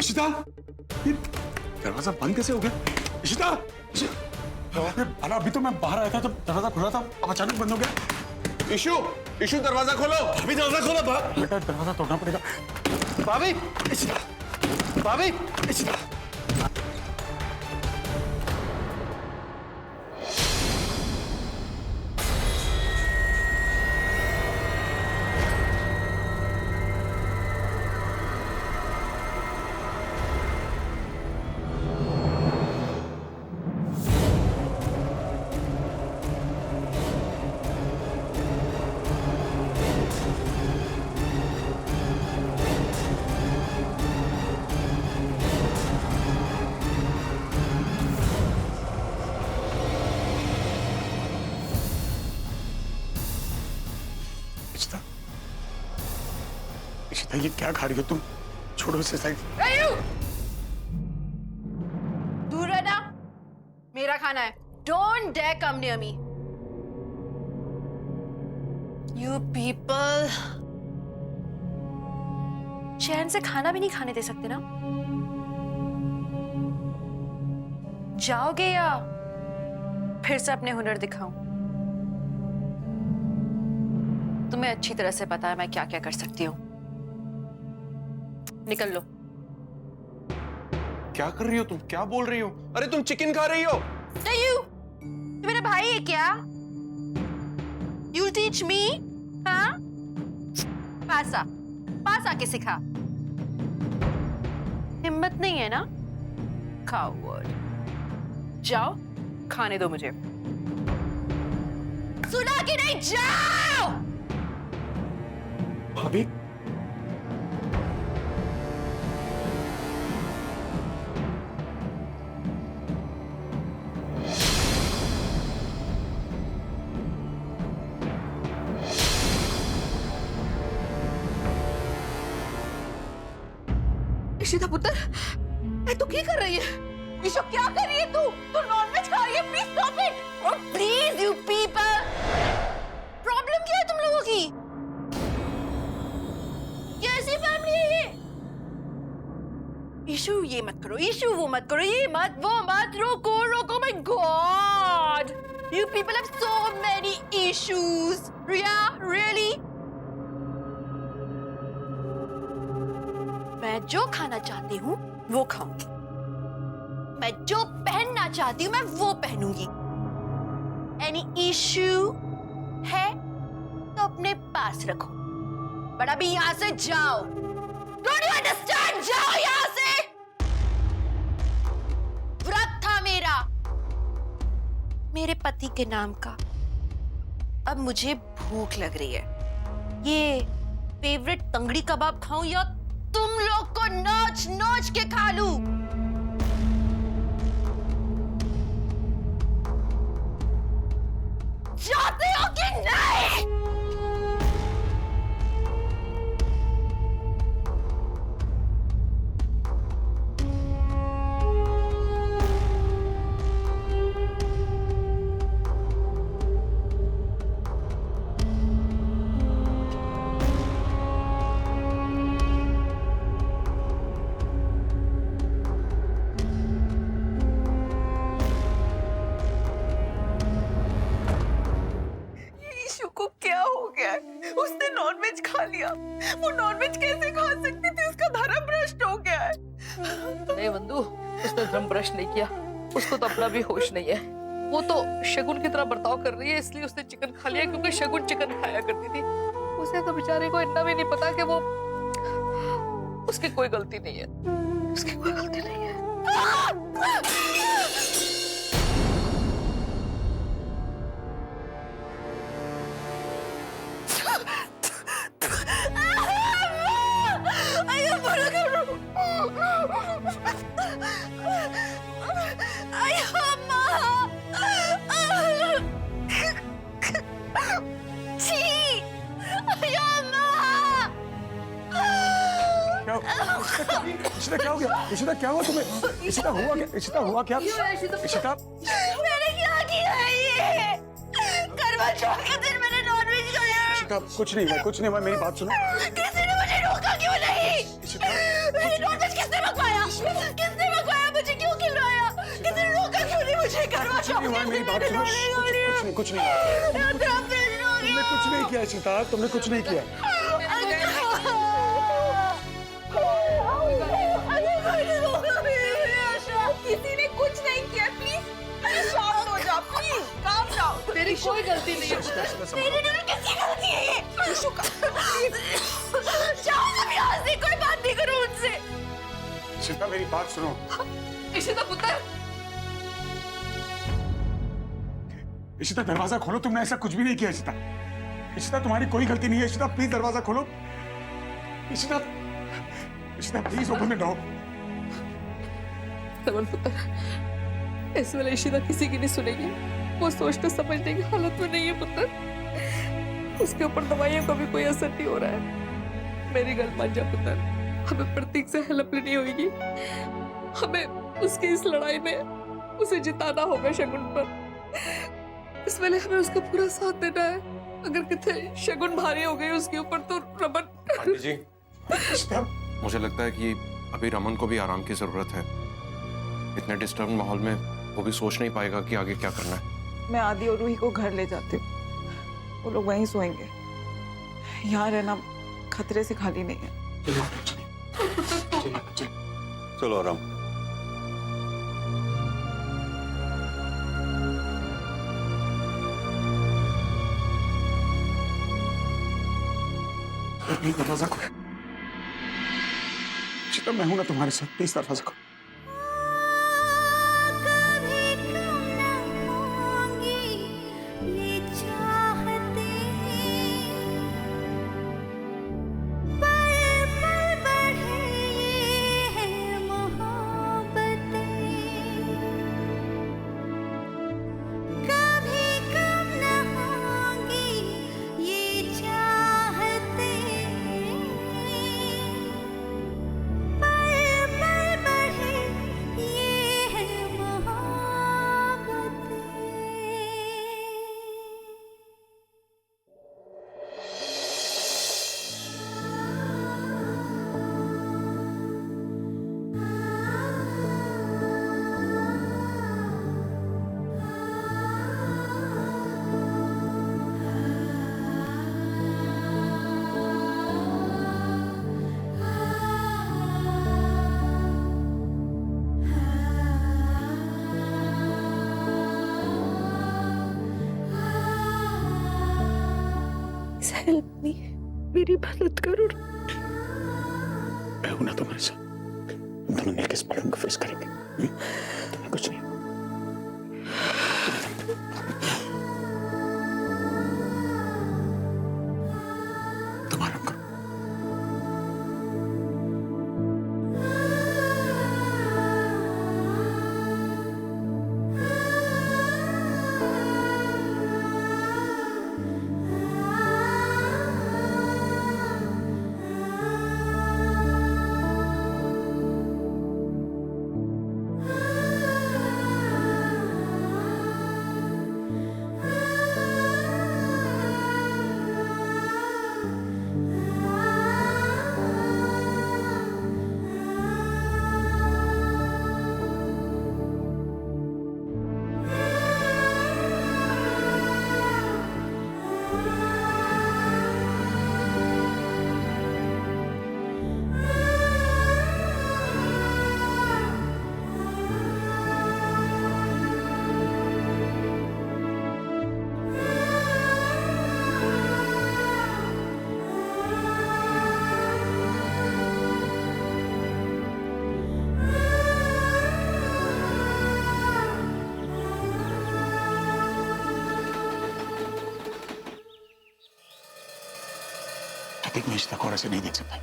इशिता, ये दरवाजा बंद कैसे हो गया? इशिता, अरे अभी तो मैं बाहर आया था जब दरवाजा खुला था, अब अचानक बंद हो गया। इशू, इशू दरवाजा खोलो। अभी दरवाजा खोलो। बेटा दरवाजा तोड़ना पड़ेगा। भाभी, इशिता, भाभी, इशिता। इशिता, इशिता ये क्या खा रही हो तुम? छोड़ो इसे साइड। दूर रहना, मेरा खाना है। Don't dare come near me. You people. चैन से खाना भी नहीं खाने दे सकते ना? जाओगे या फिर से अपने हुनर दिखाऊं? तुम्हें अच्छी तरह से पता है मैं क्या क्या कर सकती हूँ। निकल लो। क्या कर रही हो तुम? क्या बोल रही हो? अरे तुम चिकन खा रही हो? नहीं, तू मेरा भाई है क्या? You'll teach me? हाँ? पास आके सिखा। हिम्मत नहीं है ना? Coward. जाओ, खाने दो मुझे। सुना कि नहीं? जाओ! भाभी, इशिता पुत्र, तू क्या कर रही है? ईशो क्या कर रही है तू? तू नॉनवेज खा रही है? Please stop it! Oh please you people! Problem क्या है तुम लोगों की? कैसी फैमिली है ये? ईशु ये मत करो, ईशु वो मत करो, ये मत वो मत, रोको रोको, my God! You people have so many issues. Yeah, really? मैं जो खाना चाहती हूँ वो खाऊंगी, मैं जो पहनना चाहती हूँ मैं वो पहनूंगी। एनी इश्यू है तो अपने पास रखो, बट अभी यहाँ से जाओ। Don't you understand? जाओ यहाँ से। व्रत था मेरा, मेरे पति के नाम का। अब मुझे भूख लग रही है। ये फेवरेट तंगड़ी कबाब खाऊं या तुम लोग को नोच नोच के खा लूं? जाते हो कि नहीं? उसने नॉनवेज खा लिया। वो नॉनवेज कैसे खा सकती थी? उसका धर्म भ्रष्ट हो गया है। नहीं बंधु, उसने धर्म भ्रष्ट नहीं किया। उसको तो अपना भी होश नहीं है। वो तो शगुन की तरह बर्ताव कर रही है, इसलिए उसने चिकन खा लिया क्योंकि शगुन चिकन खाया करती थी। उसे तो बेचारे को इतना भी नहीं पता कि वो उसकी कोई गलती नहीं है। उसकी कोई गलती नहीं है। इशिता क्या हो गया? इशिता क्या हुआ तुम्हें? इशिता हुआ क्या? इशिता हुआ क्या? इशिता मैंने क्या किया है ये? करवा चौथ के दिन मैंने नॉनवेज खाया। इशिता कुछ नहीं हुआ, कुछ नहीं हुआ, मेरी बात सुनो। किसी ने मुझे रोका क्यों नहीं? इशिता मैंने नॉनवेज किसने मंगवाया? कुछ नहीं हुआ है, मेरी बात सुनो। कुछ नहीं तुमने कुछ नहीं किया इशिता, तुमने कुछ नहीं किया। किसी ने कुछ नहीं किया, प्लीज शांत हो जाओ, प्लीज काम डाउन। तेरी कोई गलती नहीं है। मेरी नहीं, किसी गलती है ये। इशू का प्लीज जाओ अब यहाँ से, कोई बात नहीं करो उनसे। इशिता मेरी बात सुनो। इशिता पुत्र, इशिता दरवाजा खोलो, तुमने ऐसा कुछ भी नहीं किया इशिता। इशिता तुम्हारी कोई गलती नहीं है इशिता, प्लीज दरवाजा खोलो। Ishita, Ishita please open the door. Raman पुत्र, इस वेले इशिता किसी की नहीं सुनेगी। वो सोचने समझने की हालत में नहीं है पुत्र। उसके ऊपर दवाइयों का भी कोई असर नहीं हो रहा है। मेरी गल मान जा पुत्र, हमें प्रतीक से हेल्प लेनी होगी। हमें उसकी इस लड़ाई में उसे जिताना होगा शगुन पर। इस वेले हमें उसका पूरा साथ देना है। अगर कितने शगुन भारी हो गई उसके ऊपर तो रमन। आंटी जी, इशिता, मुझे लगता है कि अभी रमन को भी आराम की जरूरत है। इतने डिस्टर्ब माहौल में वो भी सोच नहीं पाएगा कि आगे क्या करना है। मैं आदि और रूही को घर ले जाती हूँ, वो लोग वहीं सोएंगे। यहाँ रहना खतरे से खाली नहीं है। चलो आराम। दरवाजा खोलो। इशिता मैं हूं ना तुम्हारे साथ, प्लीज दरवाजा खोलो। हेल्प मी, मेरी मदद करो। मैं हूं ना तुम्हारे साथ, हम दोनों मिलकर इस प्रॉब्लम को फेस करेंगे। तुम्हें कुछ नहीं। तुम आराम करो। प्रतीक, मैं इशिता को ऐसे नहीं देख सकता।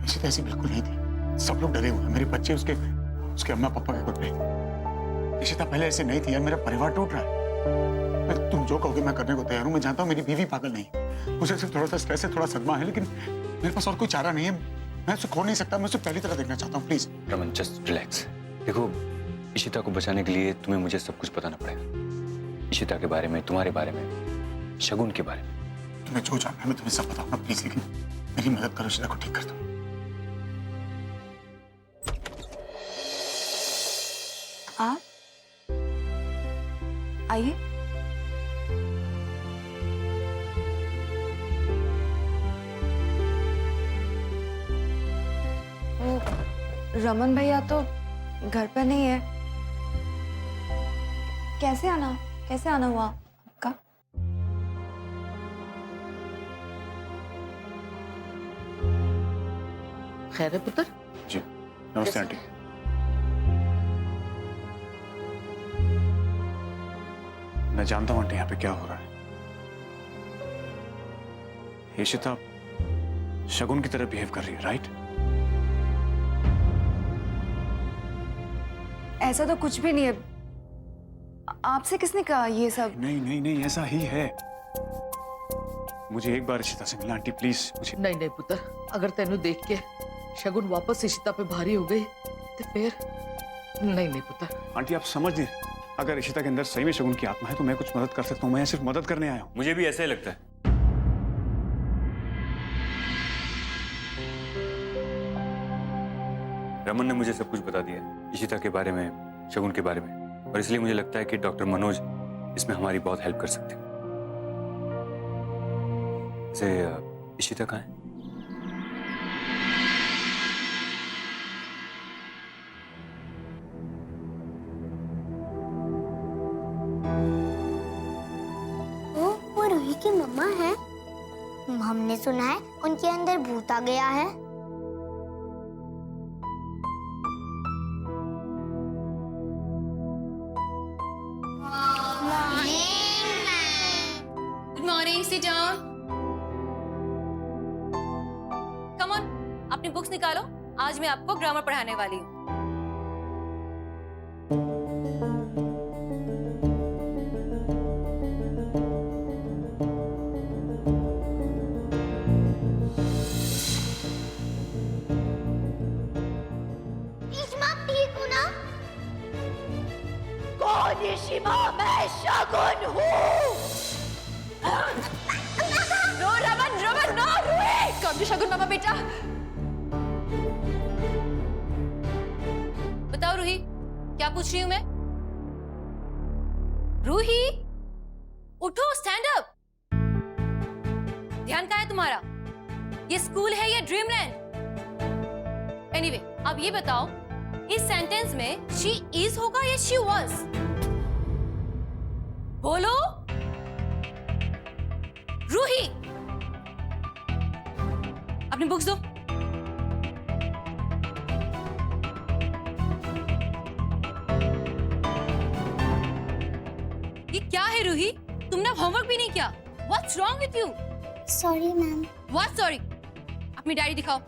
इशिता ऐसी बिल्कुल नहीं थी। सब लोग डरे हुए हैं, मेरे बच्चे, उसके अम्मा पापा के बदले। इशिता पहले ऐसे नहीं थी यार, मेरा परिवार टूट रहा है। तुम जो कहोगे मैं करने को तैयार हूँ। मैं जानता हूँ मेरी बीवी पागल नहीं, मुझे सिर्फ थोड़ा सा स्ट्रेस है, थोड़ा सदमा है, लेकिन मेरे पास और कोई चारा नहीं है। मैं उसे खो नहीं सकता, मैं उसे पहली तरह देखना चाहता हूँ। Please Raman, just relax. देखो, इशिता को बचाने के लिए तुम्हें मुझे सब कुछ बताना पड़ेगा। इशिता के बारे में, तुम्हारे बारे में, शगुन के बारे में। तुम्हें जो जानना है मैं तुम्हें सब बताऊंगा, प्लीज, लेकिन मेरी मदद करो, इशिता को ठीक कर दो। आप आइए। वो रमन भैया तो घर पे नहीं है। कैसे आना हुआ आपका? खैर है पुत्र? जी नमस्ते आंटी। मैं जानता हूं आंटी यहाँ पे क्या हो रहा है। इशिता शगुन की तरह बिहेव कर रही है, राइट? ऐसा तो कुछ भी नहीं है। आपसे किसने कहा ये सब? नहीं नहीं नहीं, ऐसा ही है। मुझे एक बार इशिता से मिला आंटी, प्लीज मुझे। नहीं नहीं पुत्र, अगर तेनू देख के शगुन वापस इशिता पे भारी हो गई तो फिर नहीं नहीं पुत्र। आंटी आप समझ नहीं, अगर इशिता के अंदर सही में शगुन की आत्मा है तो मैं कुछ मदद कर सकता हूँ। मैं यहाँ सिर्फ मदद करने आया हूँ। मुझे भी ऐसा ही लगता है। रमन ने मुझे सब कुछ बता दिया है, इशिता के बारे में, शगुन के बारे में, और इसलिए मुझे लगता है कि डॉक्टर मनोज इसमें हमारी बहुत हेल्प कर सकते हैं। वैसे इशिता कहाँ है? वो रूही की मम्मा है। हमने सुना है उनके अंदर भूत आ गया है। Good morning, sit down. Come on, अपनी बुक्स निकालो। आज मैं आपको ग्रामर पढ़ाने वाली हूँ। ठीक हूँ ना? कौन इशिमा? मैं शगुन हूँ। No Raman, Raman no, Ruhi. कब जो शगुन मामा बेटा। बताओ रूही, क्या पूछ रही हूँ मैं? रूही उठो, स्टैंड अप। ध्यान कहाँ है तुम्हारा? ये स्कूल है या ड्रीमलैंड? एनीवे, अब ये बताओ, इस सेंटेंस में शी इज होगा या शी वॉज? बोलो रूही। अपनी बुक्स दो। ये क्या है रूही? तुमने होमवर्क भी नहीं किया। What's wrong with you? Sorry ma'am. What sorry? अपनी डायरी दिखाओ।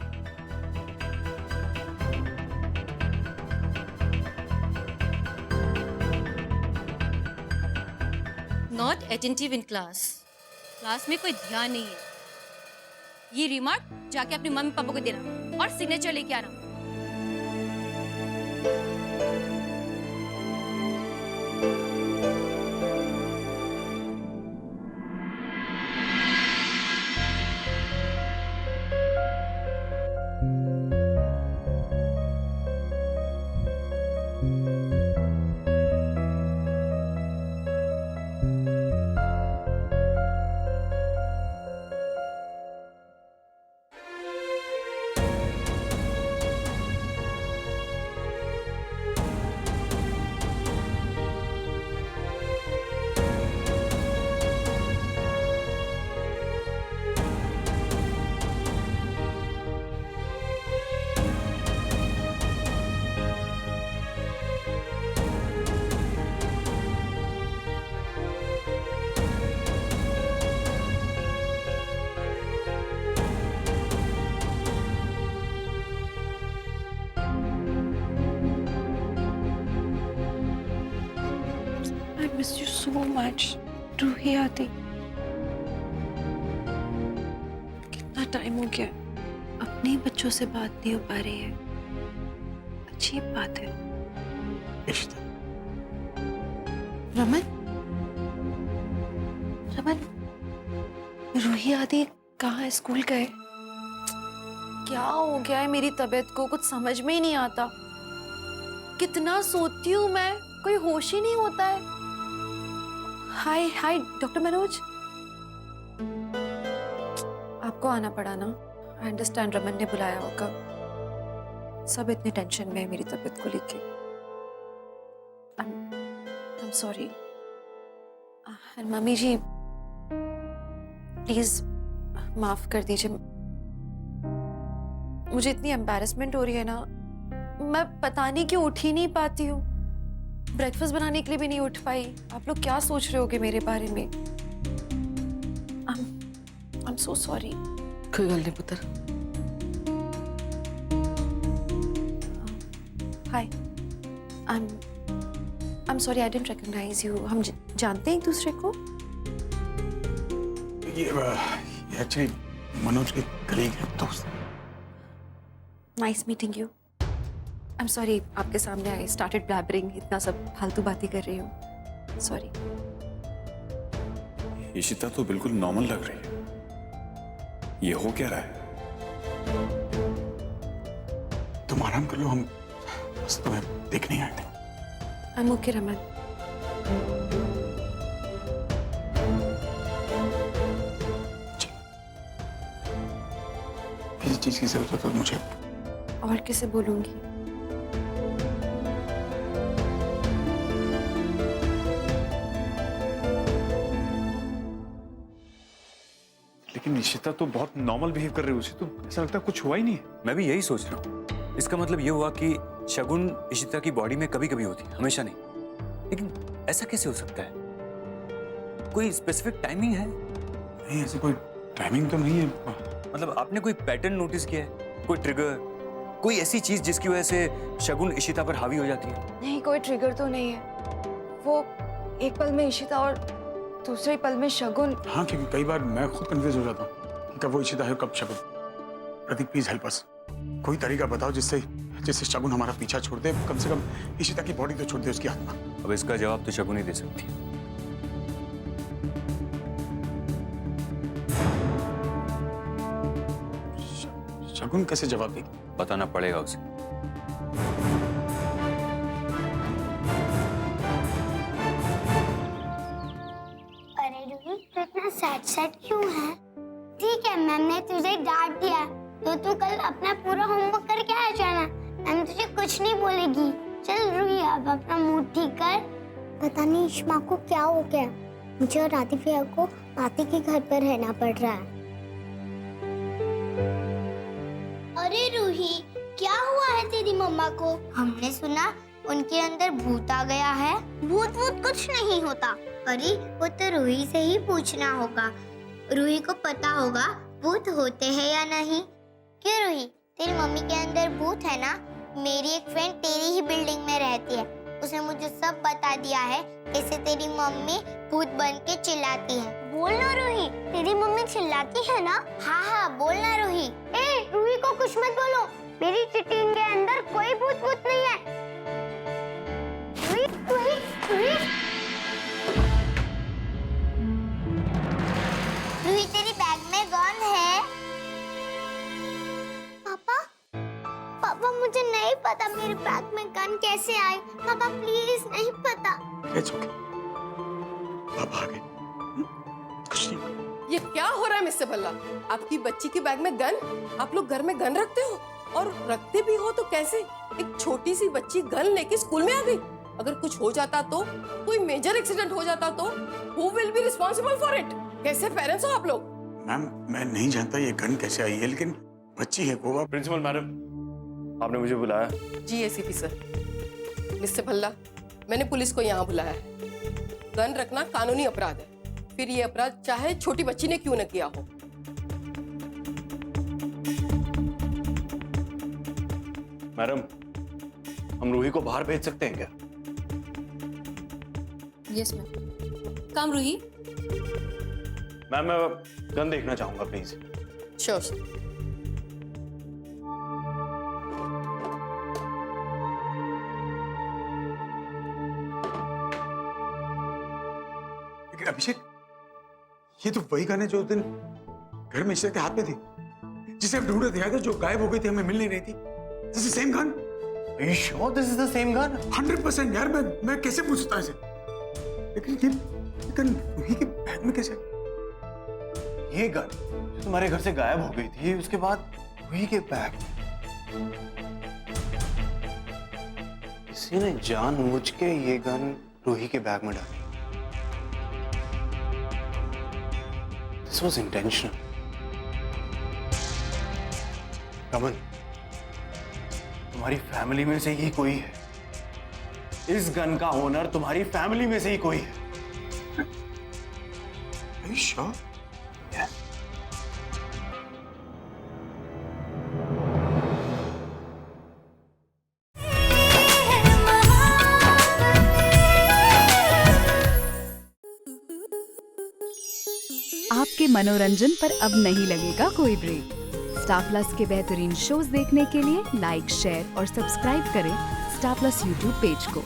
Not attentive in class. Class में कोई ध्यान नहीं है। ये रिमार्क जाके अपने मम्मी पापा को देना और सिग्नेचर लेके आना। I miss you so much, Ruhi आदि। कितना टाइम हो गया, अपने बच्चों से बात नहीं हो पा रही है। अच्छी बात है। इशिता, रमन, रमन, रूही आदि कहाँ है? स्कूल गए? क्या हो गया है मेरी तबीयत को? कुछ समझ में ही नहीं आता। कितना सोती हूँ मैं, कोई होश ही नहीं होता है। हाय हाय डॉक्टर मनोज, आपको आना पड़ा ना। आई अंडरस्टैंड, रमन ने बुलाया होगा। सब इतने टेंशन में है मेरी तबीयत को लेके। I am sorry. Mummy ji please माफ कर दीजिए, मुझे इतनी एम्बैरेसमेंट हो रही है ना, मैं पता नहीं क्यों उठ ही नहीं पाती हूँ। ब्रेकफास्ट बनाने के लिए भी नहीं उठ पाई। आप लोग क्या सोच रहे होगे मेरे बारे में? I am so sorry. कोई गल नहीं पुत्र। Hi, I am sorry, I didn't recognise you. हम जानते हैं एक दूसरे को? ये एक्चुअली मनोज के कलीग है, दोस्त। Nice meeting you. I am sorry, आपके सामने आई स्टार्टेड ब्लैबरिंग, इतना सब फालतू बातें कर रही हूँ, सॉरी। इशिता तो बिल्कुल नॉर्मल लग रही है, ये हो क्या रहा है? तुम आराम कर लो, हम बस तुम्हें देखने आए थे। I am okay Raman. किसी चीज की जरूरत हो तो मुझे। और किसे बोलूंगी? लेकिन इशिता तो बहुत नॉर्मल बिहेव कर रही है, उसे तो ऐसा लगता है कुछ हुआ ही नहीं है। मैं भी यही सोच रहा हूँ। इसका मतलब ये हुआ कि शगुन इशिता की बॉडी में कभी कभी होती है, हमेशा नहीं। लेकिन ऐसा कैसे हो सकता है? कोई स्पेसिफिक टाइमिंग है? नहीं, ऐसी कोई टाइमिंग तो नहीं है। मतलब आपने कोई पैटर्न नोटिस किया है? कोई ट्रिगर, कोई ऐसी चीज जिसकी वजह से शगुन इशिता पर हावी हो जाती है? नहीं, कोई ट्रिगर तो नहीं है। वो एक पल में इशिता और दूसरे पल में शगुन। हाँ, क्योंकि कई बार मैं खुद कंफ्यूज हो जाता हूँ कि कब वो इशिता है कब शगुन। प्रतीक प्लीज हेल्प अस। कोई तरीका बताओ जिससे शगुन हमारा पीछा छोड़ दे, कम से कम इशिता की बॉडी तो छोड़ दे, उसकी आत्मा। अब इसका जवाब तो शगुन ही दे सकती है। शगुन कैसे जवाब देगी? बताना पड़ेगा उसे। अरे रूही, तू इतना सैड क्यों है? ठीक है, मैम ने तुझे डांट दिया तो तू कल अपना पूरा होमवर्क करके आ जाना। मैम तुझे कुछ नहीं बोलेगी। चल रूही, अब अपना मूड ठीक कर। पता नहीं इश्मा को क्या हो गया, मुझे और आतिफ भैया को आतिफ के घर पर रहना पड़ रहा है। अरे रूही, क्या हुआ है तेरी मम्मा को? हमने सुना उनके अंदर भूत आ गया है। भूत कुछ नहीं होता। अरे वो तो रूही से ही पूछना होगा, रूही को पता होगा भूत होते हैं या नहीं। क्यों रूही, तेरी मम्मी के अंदर भूत है ना? मेरी एक फ्रेंड तेरी ही बिल्डिंग में रहती है, उसने मुझे सब बता दिया है कैसे तेरी मम्मी भूत बन के चिल्लाती है। बोल ना रूही, तेरी मम्मी चिल्लाती है ना? हाँ बोल ना रूही। ए रूही को कुछ मत बोलो, मेरी चिट्ठी के अंदर कोई भूत नहीं है। रूही रूही रूही रूही, तेरी बैग में गन है। पापा मुझे नहीं पता मेरे बैग में गन कैसे आई। पापा प्लीज, नहीं पता। It's okay. पापा आ गए। कुछ नहीं। ये क्या हो रहा है मिस्टर भल्ला? आपकी बच्ची के बैग में गन? आप लोग घर में गन रखते हो? और रखते भी हो तो कैसे? एक छोटी सी बच्ची गन लेके स्कूल में आ गई। अगर कुछ हो जाता तो, कोई मेजर एक्सीडेंट हो जाता तो, who will be responsible for it? कैसे पेरेंट्स हो आप लोग? मैम, मैं नहीं जानता ये गन कैसे आई है, लेकिन बच्ची है वो। प्रिंसिपल मैडम, आपने मुझे बुलाया? जी एसीपी सर। मिस्टर भल्ला, मैंने पुलिस को यहाँ बुलाया है। गन रखना कानूनी अपराध है, फिर ये अपराध चाहे छोटी बच्ची ने क्यों न किया हो। मैडम, हम रूही को बाहर भेज सकते हैं क्या? Yes ma'am. काम रूही? मैम, मैं गन देखना चाहूंगा प्लीज। Sure sir. लेकिन अभिषेक, ये तो वही गन है जो उस दिन घर में इशिता के हाथ में थी, जिसे हम ढूंढ रहे थे, जो गायब हो गई थी, हमें मिल नहीं रही थी। This is the same gun? Are you sure this is the same gun? 100% यार, मैं कैसे पूछ सकता इसे? लेकिन गन रूही के बैग में कैसे? ये गन जो तुम्हारे घर से गायब हो गई थी, उसके बाद रूही के बैग किसी ने जानबूझ के ये गन रूही के बैग में डाली। This was intentional. रमन, तुम्हारी फैमिली में से ही कोई है। इस गन का ओनर तुम्हारी फैमिली में से ही कोई है। Are you sure? Yes. आपके मनोरंजन पर अब नहीं लगेगा कोई ब्रेक। स्टार प्लस के बेहतरीन शोज देखने के लिए लाइक, शेयर और सब्सक्राइब करें स्टार प्लस यूट्यूब पेज को।